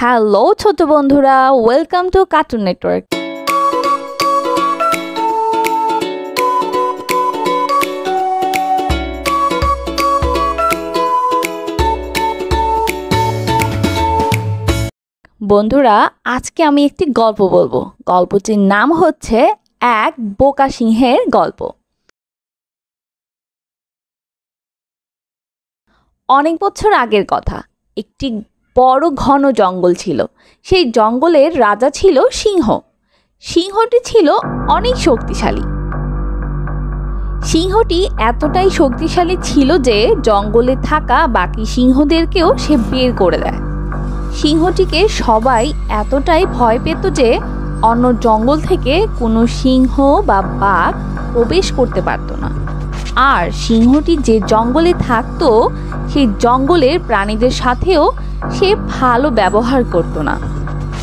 Hello ছোট বন্ধুরা, welcome to cartoon network. বন্ধুরা, আজকে আমি একটি গল্প বলবো। গল্পটির নাম হচ্ছে এক বোকা সিংহের গল্প। অনেক বছর আগের কথা, একটি বড় ঘন জঙ্গল ছিল। সেই জঙ্গলের রাজা ছিল সিংহ। সিংহটি ছিল অনেক শক্তিশালী। সিংহটি এতটাই শক্তিশালী ছিল যে জঙ্গলে থাকা বাকি সিংহদেরকেও সে বের করে দেয়। সিংহটিকে সবাই এতটাই ভয় পেত যে অন্য জঙ্গল থেকে কোনো সিংহ বা বাঘ প্রবেশ করতে পারত না। আর সিংহটি যে জঙ্গলে থাকতো সেই জঙ্গলের প্রাণীদের সাথেও সে ভালো ব্যবহার করত না।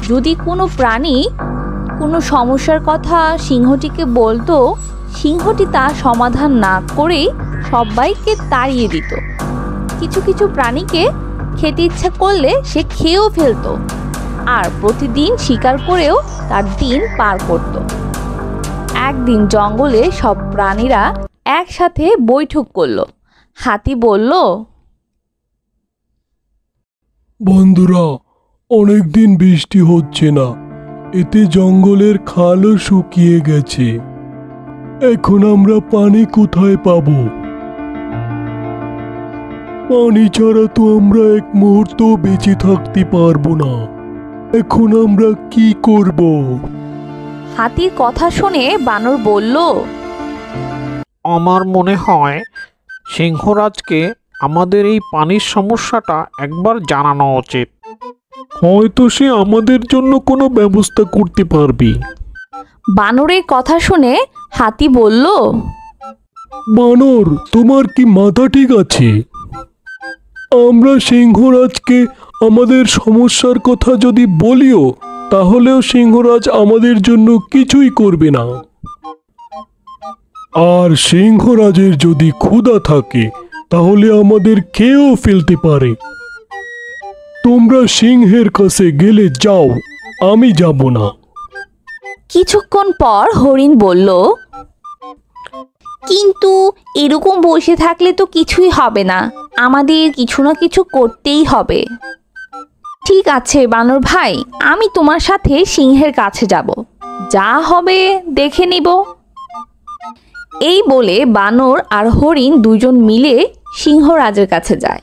যদি কোনো প্রাণী কোনো সমস্যার কথা সিংহটিকে বলতো, সিংহটি তা সমাধান না করেই সবাইকে তাড়িয়ে দিত। কিছু কিছু প্রাণীকে খেতে ইচ্ছা করলে সে খেয়েও ফেলতো, আর প্রতিদিন শিকার করেও তার দিন পার করত। একদিন জঙ্গলে সব প্রাণীরা একসাথে বৈঠক করলো। হাতি বলল, বন্ধুরা, অনেকদিন বৃষ্টি হচ্ছে না, এতে জঙ্গলের খালও শুকিয়ে গেছে। এখন আমরা পানি কোথায় পাবো? পানি ছাড়া তো আমরা এক মুহূর্ত বেঁচে থাকতে পারবো না। এখন আমরা কি করব? হাতির কথা শুনে বানর বলল, আমার মনে হয় সিংহরাজকে আমাদের এই পানির সমস্যাটা একবার জানানো উচিত। হয়তো সে আমাদের জন্য কোনো ব্যবস্থা করতে পারবে। বানরের কথা শুনে হাতি বলল, বানর, তোমার কি মাথা ঠিক আছে? আমরা সিংহরাজকে আমাদের সমস্যার কথা যদি বলিও, তাহলেও সিংহরাজ আমাদের জন্য কিছুই করবে না। আর সিংহরাজের যদি ক্ষুধা থাকে তাহলে আমাদের খেয়েও ফেলতে পারে। তোমরা সিংহের কাছে গেলে যাও, আমি যাব না। কিছুক্ষণ পর হরিণ বলল, কিন্তু এরকম বসে থাকলে তো কিছুই হবে না, আমাদের কিছু না কিছু করতেই হবে। ঠিক আছে বানর ভাই, আমি তোমার সাথে সিংহের কাছে যাব, যা হবে দেখে নিব। এই বলে বানর আর হরিণ দুজন মিলে সিংহরাজের কাছে যায়।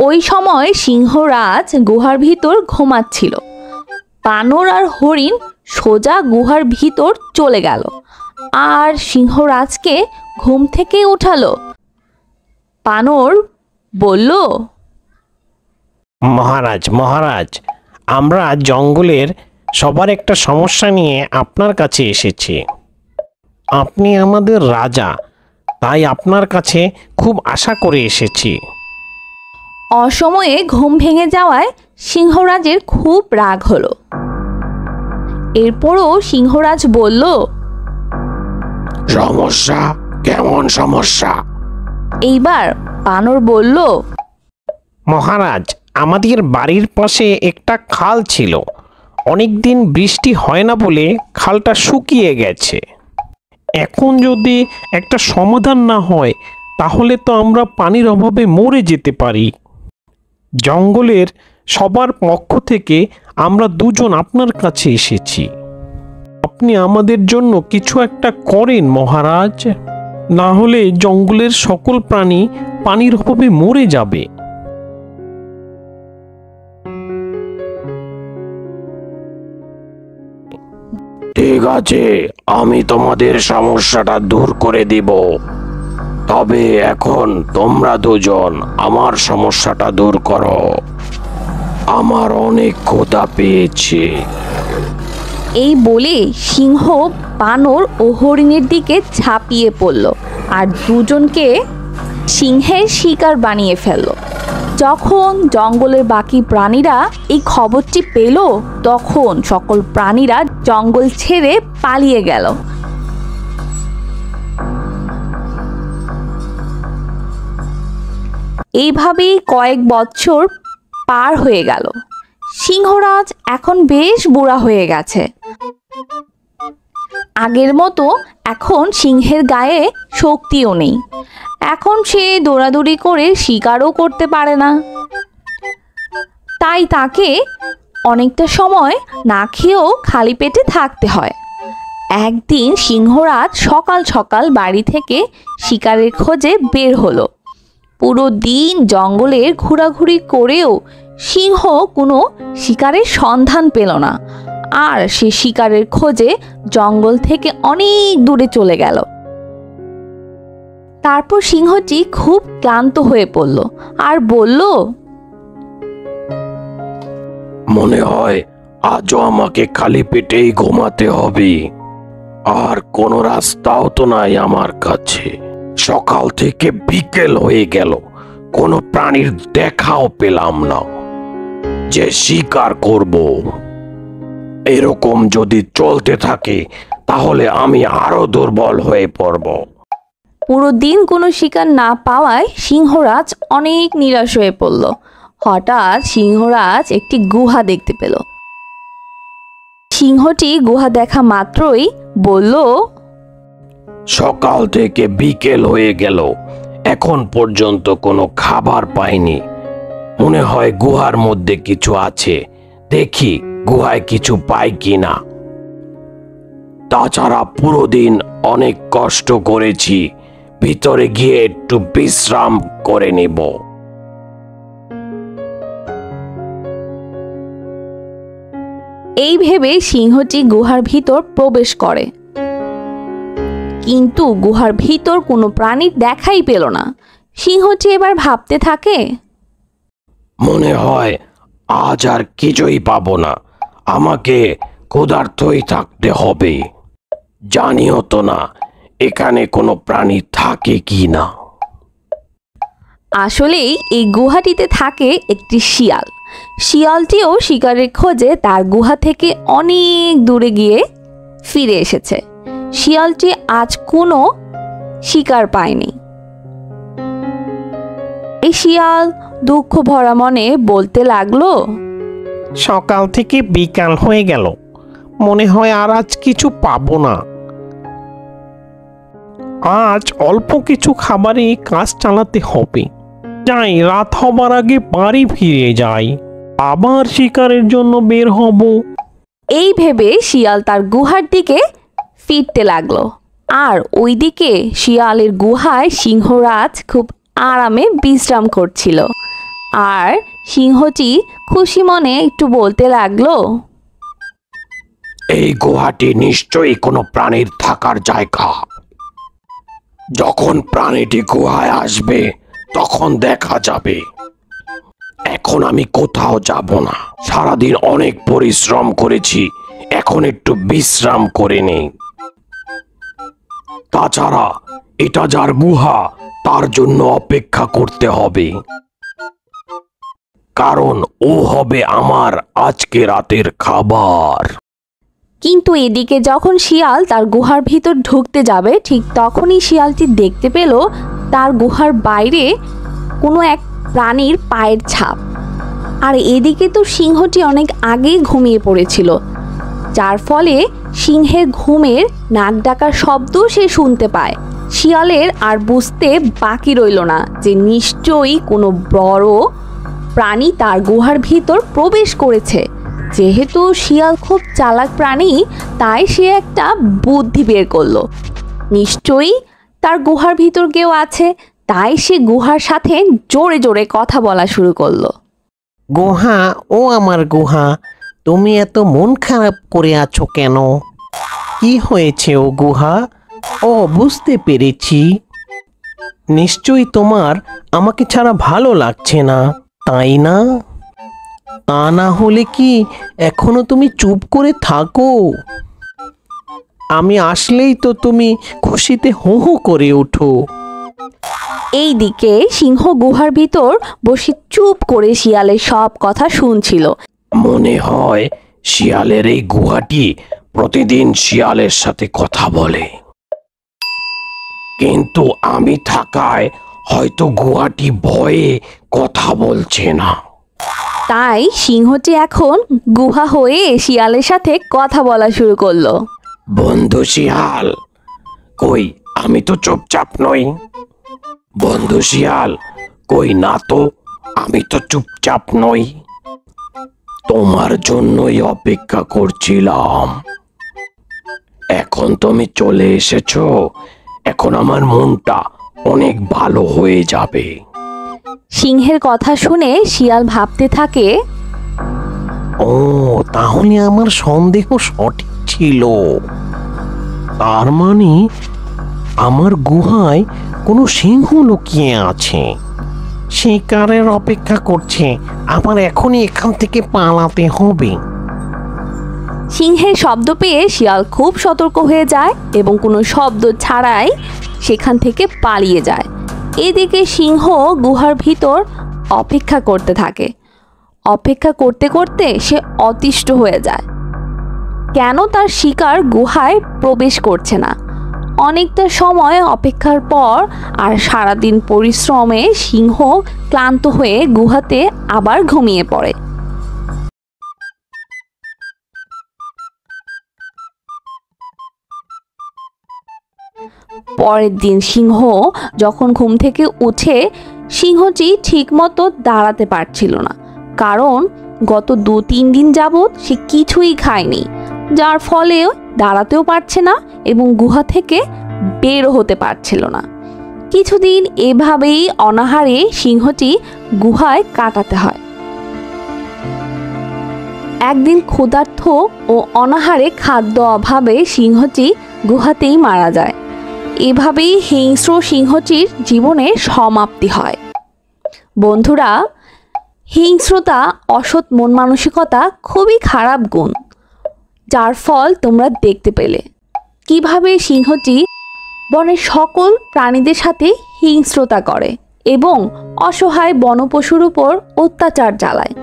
ওই সময় সিংহরাজ গুহার ভিতর ঘুমাচ্ছিল। বানর আর হরিণ সোজা গুহার ভিতর চলে গেল আর সিংহরাজকে ঘুম থেকে উঠালো। বানর বলল, মহারাজ মহারাজ, আমরা জঙ্গলের সবার একটা সমস্যা নিয়ে আপনার কাছে এসেছি। আপনি আমাদের রাজা, তাই আপনার কাছে খুব আশা করে এসেছি। অসময়ে ঘুম ভেঙে যাওয়ায় সিংহরাজের খুব রাগ হলো। এরপরও সিংহরাজ বলল, সমস্যা? কেমন সমস্যা? এইবার বানর বলল, মহারাজ, আমাদের বাড়ির পাশে একটা খাল ছিল। অনেকদিন বৃষ্টি হয় না বলে খালটা শুকিয়ে গেছে। এখন যদি একটা সমাধান না হয় তাহলে তো আমরা পানির অভাবে মরে যেতে পারি। জঙ্গলের সবার পক্ষ থেকে আমরা দুজন আপনার কাছে এসেছি। আপনি আমাদের জন্য কিছু একটা করেন মহারাজ, না হলে জঙ্গলের সকল প্রাণী পানির অভাবে মরে যাবে। ঠিক আছে, আমি তোমাদের সমস্যাটা দূর করে দিব। তবে এখন তোমরা দুজন আমার সমস্যাটা দূর করো। আমার অনেক ক্ষুধা পেয়েছে। এই বলে সিংহ বানর ও হরিণের দিকে ঝাঁপিয়ে পড়ল আর দুজনকে সিংহের শিকার বানিয়ে ফেলল। যখন জঙ্গলের বাকি প্রাণীরা এই খবরটি পেল, তখন সকল প্রাণীরা জঙ্গল ছেড়ে পালিয়ে গেল। এইভাবেই কয়েক বছর পার হয়ে গেল। সিংহরাজ এখন বেশ বুড়া হয়ে গেছে। আগের মতো এখন সিংহের গায়ে শক্তিও নেই। এখন সে দৌড়াদৌড়ি করে শিকারও করতে পারে না। তাই তাকে অনেকটা সময় না খেয়েও খালি পেটে থাকতে হয়। একদিন সিংহরাজ সকাল সকাল বাড়ি থেকে শিকারের খোঁজে বের হলো। পুরো দিন জঙ্গলে ঘোরাঘুরি করেও সিংহ কোনো শিকারের সন্ধান পেল না, আর সে শিকারের খোঁজে জঙ্গল থেকে অনেক দূরে চলে গেল। তারপর সিংহটি খুব ক্লান্ত হয়ে পড়ল আর বলল, মনে হয় আজও আমাকে খালি পেটেই ঘুমাতে হবে, আর কোনো রাস্তাও তো নাই আমার কাছে। সকাল থেকে বিকেল হয়ে গেল, কোনো প্রাণীর দেখাও পেলাম না যে শিকার করব। এরকম যদি চলতে থাকে তাহলে আমি আরো দুর্বল হয়ে পড়ব। পুরো দিন কোনো শিকার না পাওয়ায় সিংহরাজ অনেক নিরাশ হয়ে পড়ল। হঠাৎ সিংহরাজ একটি গুহা দেখতে পেল। সিংহটি গুহা দেখা মাত্রই বলল, সকাল থেকে বিকেল হয়ে গেল, এখন পর্যন্ত কোনো খাবার পাইনি। মনে হয় গুহার মধ্যে কিছু আছে, দেখি গুহায় কিছু পাই কিনা। তাছাড়া পুরো দিন অনেক কষ্ট করেছি, ভিতরে গিয়ে একটু বিশ্রাম করে নিব। এই ভেবে সিংহটি গুহার ভিতর প্রবেশ করে, কিন্তু গুহার ভিতর কোনো প্রাণীর দেখাই পেল না। সিংহটি এবার ভাবতে থাকে, মনে হয় আজ আর কিছুই পাবো না, আমাকে ক্ষুধার্তই থাকতে হবে। জানিও তো না এখানে কোনো প্রাণী থাকে কি না। আসলেই এই গুহাটিতে থাকে একটি শিয়াল। শিয়ালটিও শিকারের খোঁজে তার গুহা থেকে অনেক দূরে গিয়ে ফিরে এসেছে। শিয়ালটি আজ কোনো শিকার পায়নি। এই শিয়াল দুঃখ ভরা মনে বলতে লাগলো, সকাল থেকে বিকাল হয়ে গেল, মনে হয় আর আজ কিছু পাবো না। আজ অল্প কিছু খাবারে কাজ চালাতে হবে। যাই, রাত হবার আগে বাড়ি ফিরে যাই, আবার শিকারের জন্য বের হব। এই ভেবে শিয়াল তার গুহার দিকে ফিরতে লাগলো। আর ওইদিকে শিয়ালের গুহায় সিংহরাজ খুব আরামে বিশ্রাম করছিল। আর সিংহটি খুশি মনে একটু বলতে লাগলো, এই গুহাটি নিশ্চয়ই কোনো প্রাণীর থাকার জায়গা। যখন প্রাণীটি গুহায় আসবে তখন দেখা যাবে। এখন আমি কোথাও যাব না, সারাদিন অনেক পরিশ্রম করেছি, এখন একটু বিশ্রাম করে নেই। তাছাড়া এটা যার গুহা তার জন্য অপেক্ষা করতে হবে, কারণ ও হবে আমার আজকে রাতের খাবার। কিন্তু এদিকে যখন শিয়াল তার গুহার ভিতর ঢুকতে যাবে, ঠিক তখনই শিয়ালটি দেখতে পেল তার গুহার বাইরে কোনো এক প্রাণীর পায়ের ছাপ। আর এদিকে তো সিংহটি অনেক আগেই ঘুমিয়ে পড়েছিল, যার ফলে সিংহের ঘুমের নাক ডাকার শব্দ সে শুনতে পায়। শিয়ালের আর বুঝতে বাকি রইল না যে নিশ্চয়ই কোনো বড় প্রাণী তার গুহার ভিতর প্রবেশ করেছে। যেহেতু শিয়াল খুব চালাক প্রাণী, তাই সে একটা বুদ্ধি বের করলো। নিশ্চয়ই তার গুহার ভিতর কেউ আছে, তাই সে গুহার সাথে জোরে জোরে কথা বলা শুরু করলো। গুহা, ও আমার গুহা, তুমি এত মন খারাপ করে আছো কেন? কি হয়েছে ও গুহা? ও, বুঝতে পেরেছি, নিশ্চয়ই তোমার আমাকে ছাড়া ভালো লাগছে না, তাই না? তা না হলে কি এখনো তুমি চুপ করে থাকো? আমি আসলেই তো তুমি খুশিতে হো হো করে ওঠো। এইদিকে সিংহ গুহার ভিতর বসে চুপ করে শিয়ালের সব কথা শুনছিল। মনে হয় শিয়ালের এই গুহাটি প্রতিদিন শিয়ালের সাথে কথা বলে, কিন্তু আমি থাকায় হয়তো গুহাটি ভয়ে কথা বলছে না। তাই সিংহটি এখন গুহা হয়ে শিয়ালের সাথে কথা বলা শুরু করলো। বন্ধু শিয়াল, কই আমি তো চুপচাপ নই। বন্ধু শিয়াল, কই না তো, আমি তো চুপচাপ নই। তোমার জন্যই অপেক্ষা করছিলাম। এখন তুমি চলে এসেছো, এখন আমার মনটা অনেক ভালো হয়ে যাবে। সিংহের কথা শুনে শিয়াল ভাবতে থাকে, ও, তাহলে আমার সন্দেহ সঠিক ছিল। তার মানে আমার গুহায় কোনো সিংহ লুকিয়ে আছে, শিকারের অপেক্ষা করছে। আমার এখনই এখান থেকে পালাতে হবে। সিংহের শব্দ পেয়ে শিয়াল খুব সতর্ক হয়ে যায় এবং কোনো শব্দ ছাড়াই সেখান থেকে পালিয়ে যায়। এদিকে সিংহ গুহার ভিতর অপেক্ষা করতে থাকে। অপেক্ষা করতে করতে সে অতিষ্ঠ হয়ে যায়। কেন তার শিকার গুহায় প্রবেশ করছে না? অনেকটা সময় অপেক্ষার পর আর সারাদিন পরিশ্রমে সিংহ ক্লান্ত হয়ে গুহাতে আবার ঘুমিয়ে পড়ে। পরের দিন সিংহ যখন ঘুম থেকে উঠে, সিংহটি ঠিকমতো দাঁড়াতে পারছিল না, কারণ গত 2-3 দিন যাবৎ সে কিছুই খায়নি, যার ফলে দাঁড়াতেও পারছে না এবং গুহা থেকে বেরও হতে পারছিল না। কিছুদিন এভাবেই অনাহারে সিংহটি গুহায় কাটাতে হয়। একদিন ক্ষুধার্ত ও অনাহারে খাদ্য অভাবে সিংহটি গুহাতেই মারা যায়। এভাবেই হিংস্র সিংহটির জীবনের সমাপ্তি হয়। বন্ধুরা, হিংস্রতা, অসৎ মন মানসিকতা খুবই খারাপ গুণ, যার ফল তোমরা দেখতে পেলে। কিভাবে সিংহটি বনের সকল প্রাণীদের সাথে হিংস্রতা করে এবং অসহায় বনপশুর উপর অত্যাচার চালায়,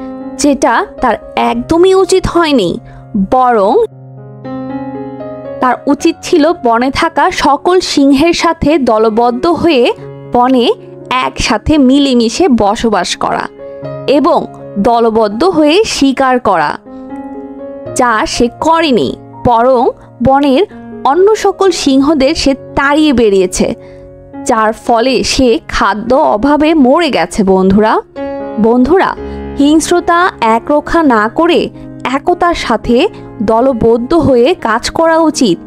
যেটা তার একদমই উচিত হয়নি। বরং তার উচিত ছিল বনে থাকা সকল সিংহের সাথে দলবদ্ধ হয়ে বনে একসাথে মিলেমিশে বসবাস করা এবং দলবদ্ধ হয়ে শিকার করা, যা সে করেনি। বরং বনের অন্য সকল সিংহদের সে তাড়িয়ে বেরিয়েছে, যার ফলে সে খাদ্য অভাবে মরে গেছে। বন্ধুরা, হিংস্রতা একরক্ষা না করে একতার সাথে দলবদ্ধ হয়ে কাজ করা উচিত।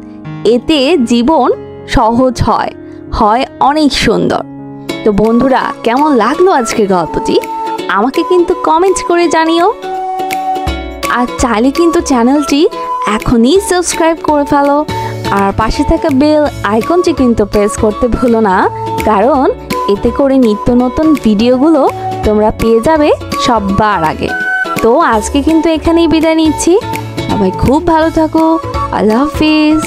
এতে জীবন সহজ হয় অনেক সুন্দর। তো বন্ধুরা, কেমন লাগলো আজকের গল্পটি? আমাকে কিন্তু কমেন্ট করে জানিও। আর চাইলে কিন্তু চ্যানেলটি এখনই সাবস্ক্রাইব করে ফেলো, আর পাশে থাকা বেল আইকনটি কিন্তু প্রেস করতে ভুলো না, কারণ এতে করে নিত্য নতুন ভিডিওগুলো তোমরা পেয়ে যাবে সবার আগে। তো আজকে কিন্তু এখানেই বিদায় নিচ্ছি। সবাই খুব ভালো থাকো। আল্লাহ হাফিজ।